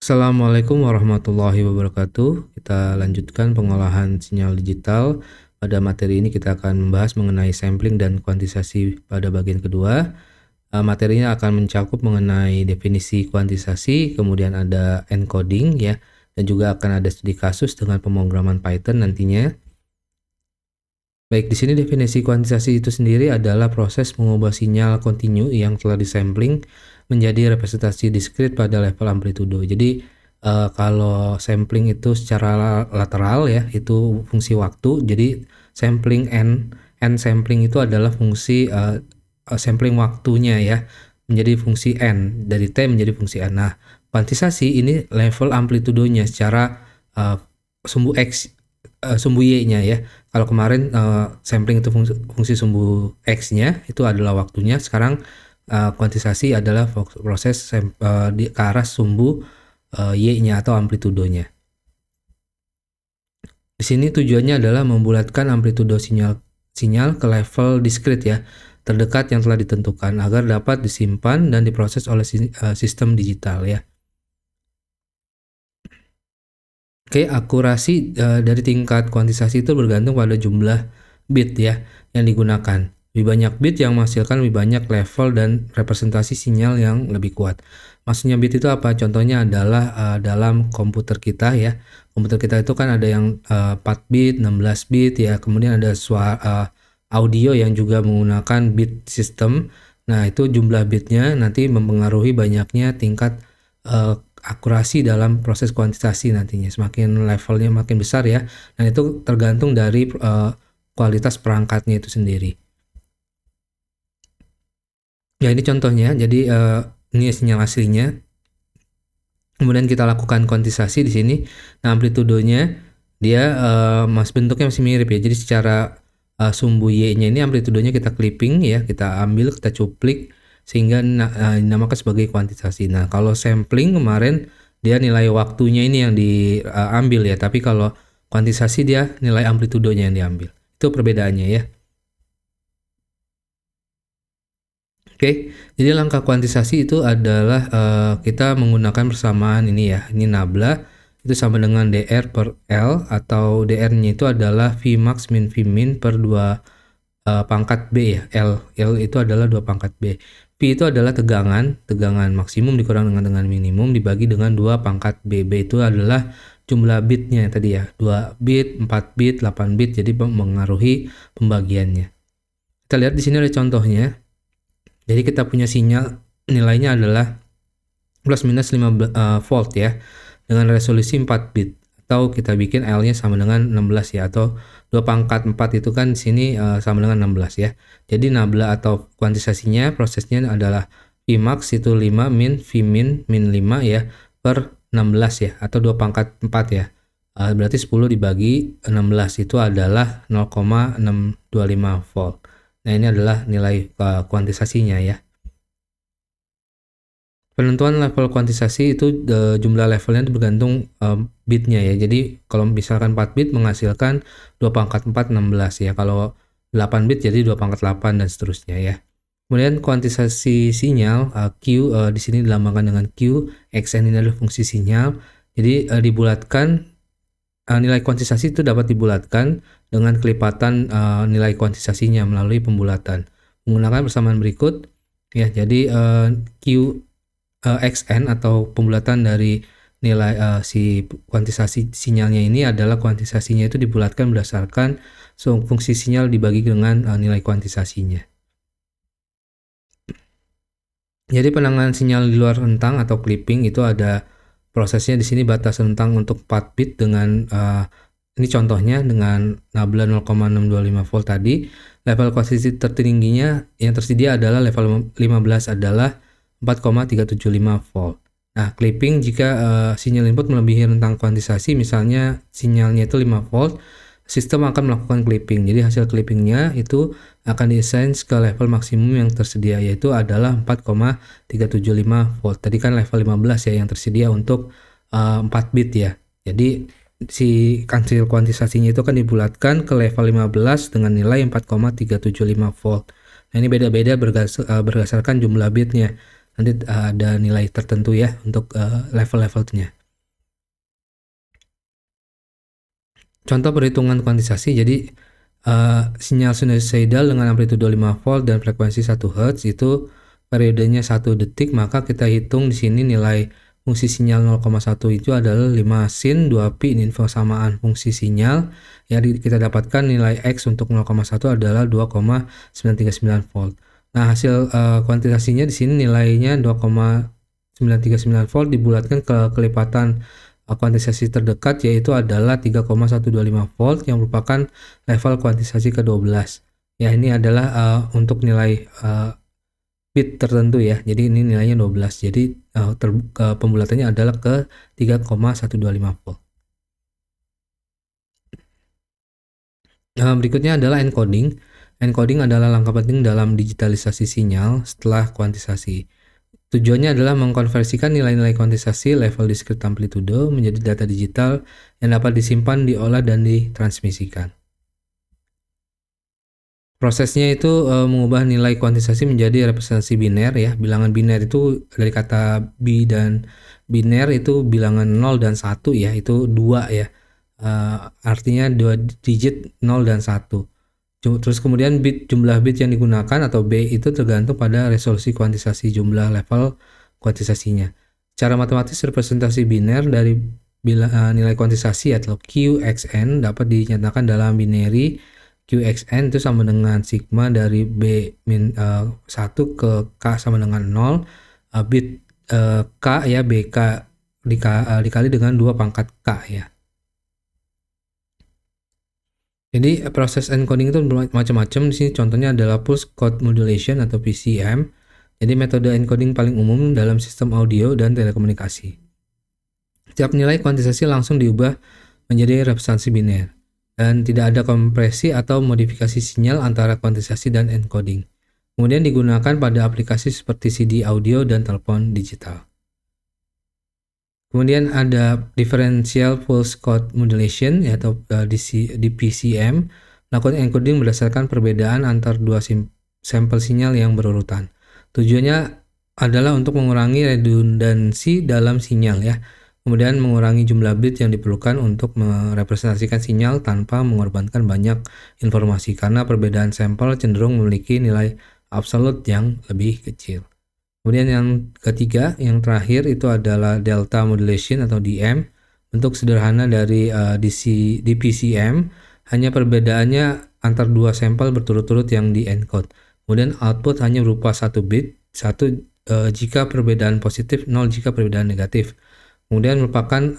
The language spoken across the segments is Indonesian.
Assalamualaikum warahmatullahi wabarakatuh. Kita lanjutkan pengolahan sinyal digital. Pada materi ini kita akan membahas mengenai sampling dan kuantisasi pada bagian kedua. Materinya akan mencakup mengenai definisi kuantisasi, kemudian ada encoding ya, dan juga akan ada studi kasus dengan pemrograman Python nantinya. Baik, di sini definisi kuantisasi itu sendiri adalah proses mengubah sinyal kontinu yang telah disampling menjadi representasi diskrit pada level amplitudo. Jadi kalau sampling itu secara lateral ya, itu fungsi waktu. Jadi sampling n sampling itu adalah fungsi sampling waktunya ya, menjadi fungsi n, dari t menjadi fungsi n. Nah, kuantisasi ini level amplitudonya secara sumbu x, sumbu y-nya ya. Kalau kemarin sampling itu fungsi sumbu x-nya itu adalah waktunya. Sekarang kuantisasi adalah proses ke arah sumbu y-nya atau amplitudonya. Di sini tujuannya adalah membulatkan amplitudo sinyal ke level diskrit ya, terdekat yang telah ditentukan agar dapat disimpan dan diproses oleh sistem digital ya. Oke, akurasi dari tingkat kuantisasi itu bergantung pada jumlah bit ya yang digunakan. Lebih banyak bit yang menghasilkan lebih banyak level dan representasi sinyal yang lebih kuat. Maksudnya bit itu apa? Contohnya adalah dalam komputer kita ya. Komputer kita itu kan ada yang 4 bit, 16 bit ya. Kemudian ada audio yang juga menggunakan bit system. Nah, itu jumlah bitnya nanti mempengaruhi banyaknya tingkat akurasi dalam proses kuantisasi nantinya. Semakin levelnya makin besar ya, dan itu tergantung dari kualitas perangkatnya itu sendiri. Ya, ini contohnya. Jadi ini sinyal aslinya. Kemudian kita lakukan kuantisasi di sini. Nah, amplitudonya dia bentuknya masih mirip ya. Jadi secara sumbu y-nya ini amplitudonya kita clipping ya, kita ambil, kita cuplik sehingga dinamakan sebagai kuantisasi. Nah, kalau sampling kemarin dia nilai waktunya ini yang diambil ya, tapi kalau kuantisasi dia nilai amplitudonya yang diambil. Itu perbedaannya ya. Oke, jadi langkah kuantisasi itu adalah kita menggunakan persamaan ini ya. Ini nabla itu sama dengan dr per L, atau dr-nya itu adalah Vmax min Vmin per 2 pangkat B ya. L itu adalah 2 pangkat B. P itu adalah tegangan maksimum dikurang dengan minimum dibagi dengan 2 pangkat B. B itu adalah jumlah bitnya tadi ya, 2 bit, 4 bit, 8 bit, jadi mengaruhi pembagiannya. Kita lihat di sini ada contohnya. Jadi kita punya sinyal nilainya adalah plus minus 5 volt ya, dengan resolusi 4 bit. Atau kita bikin L-nya sama dengan 16 ya, atau 2 pangkat 4 itu kan di sini sama dengan 16 ya. Jadi nabla atau kuantisasinya prosesnya adalah Vmax itu 5 min Vmin min 5 ya per 16 ya, atau 2 pangkat 4 ya. Berarti 10 dibagi 16 itu adalah 0,625 volt. Nah, ini adalah nilai kuantisasinya ya. Penentuan level kuantisasi itu jumlah levelnya itu bergantung bitnya ya. Jadi kalau misalkan 4 bit menghasilkan 2 pangkat 4 16 ya. Kalau 8 bit jadi 2 pangkat 8 dan seterusnya ya. Kemudian kuantisasi sinyal Q di sini dilambangkan dengan Q, Xn ini adalah fungsi sinyal. Jadi dibulatkan nilai kuantisasi itu dapat dibulatkan dengan kelipatan nilai kuantisasinya melalui pembulatan menggunakan persamaan berikut ya. Jadi Q Xn atau pembulatan dari nilai si kuantisasi sinyalnya ini adalah kuantisasinya itu dibulatkan berdasarkan fungsi sinyal dibagi dengan nilai kuantisasinya. Jadi penanganan sinyal di luar rentang atau clipping itu ada prosesnya. Di sini batas rentang untuk 4 bit dengan ini contohnya dengan nabla 0,625 volt tadi. Level kuantisasi tertingginya yang tersedia adalah level 15 adalah 4,375 volt. Nah, clipping jika sinyal input melebihi rentang kuantisasi, misalnya sinyalnya itu 5 volt, sistem akan melakukan clipping. Jadi hasil clippingnya itu akan di-assign ke level maksimum yang tersedia, yaitu adalah 4,375 volt. Tadi kan level 15 ya yang tersedia untuk 4 bit ya. Jadi si hasil kuantisasinya itu akan dibulatkan ke level 15 dengan nilai 4,375 volt. Nah, ini beda-beda berdasarkan jumlah bitnya. nanti ada nilai tertentu ya untuk level-levelnya. Contoh perhitungan kuantisasi, jadi sinyal sinusoidal dengan amplitudo 5 volt dan frekuensi 1 Hz itu periodenya 1 detik, maka kita hitung di sini nilai fungsi sinyal 0,1 itu adalah 5 sin 2 pi. Ini info samaan fungsi sinyal. Yang kita dapatkan nilai X untuk 0,1 adalah 2,939 volt. Nah, hasil kuantisasinya di sini nilainya 2,939 volt dibulatkan ke kelipatan kuantisasi terdekat, yaitu adalah 3,125 volt yang merupakan level kuantisasi ke-12. Ya, ini adalah untuk nilai bit tertentu ya. Jadi ini nilainya 12. Jadi pembulatannya adalah ke 3,125 volt. Berikutnya adalah encoding. Encoding adalah langkah penting dalam digitalisasi sinyal setelah kuantisasi. Tujuannya adalah mengkonversikan nilai-nilai kuantisasi level discrete amplitudo menjadi data digital yang dapat disimpan, diolah, dan ditransmisikan. Prosesnya itu mengubah nilai kuantisasi menjadi representasi biner ya. Bilangan biner itu dari kata bi dan biner itu bilangan 0 dan 1 ya, itu 2 ya. Artinya 2 digit 0 dan 1. Terus kemudian jumlah bit yang digunakan atau B itu tergantung pada resolusi kuantisasi jumlah level kuantisasinya. Secara matematis representasi biner dari nilai kuantisasi atau QXN dapat dinyatakan dalam binary. QXN itu sama dengan sigma dari B-1 ke K sama dengan 0, bit K ya, BK dikali dengan 2 pangkat K ya. Jadi proses encoding itu macam-macam. Di sini contohnya adalah pulse code modulation atau PCM. Jadi metode encoding paling umum dalam sistem audio dan telekomunikasi. Setiap nilai kuantisasi langsung diubah menjadi representasi biner dan tidak ada kompresi atau modifikasi sinyal antara kuantisasi dan encoding. Kemudian digunakan pada aplikasi seperti CD audio dan telepon digital. Kemudian ada differential pulse code modulation atau DPCM, melakukan encoding berdasarkan perbedaan antar dua sampel sinyal yang berurutan. Tujuannya adalah untuk mengurangi redundansi dalam sinyal ya. Kemudian mengurangi jumlah bit yang diperlukan untuk merepresentasikan sinyal tanpa mengorbankan banyak informasi karena perbedaan sampel cenderung memiliki nilai absolut yang lebih kecil. Kemudian yang ketiga, yang terakhir itu adalah delta modulation atau DM. Bentuk sederhana dari DPCM, hanya perbedaannya antar dua sampel berturut-turut yang di-encode. Kemudian output hanya berupa 1 bit, 1 jika perbedaan positif, 0 jika perbedaan negatif. Kemudian merupakan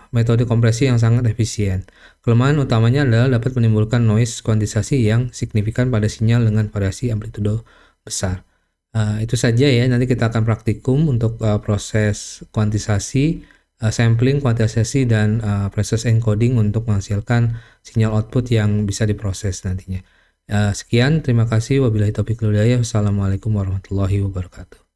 metode kompresi yang sangat efisien. Kelemahan utamanya adalah dapat menimbulkan noise kuantisasi yang signifikan pada sinyal dengan variasi amplitudo besar. Itu saja ya, nanti kita akan praktikum untuk proses kuantisasi, sampling, kuantisasi, dan proses encoding untuk menghasilkan sinyal output yang bisa diproses nantinya. Sekian, terima kasih. Wabillahi taufiq wal hidayah. Wassalamualaikum warahmatullahi wabarakatuh.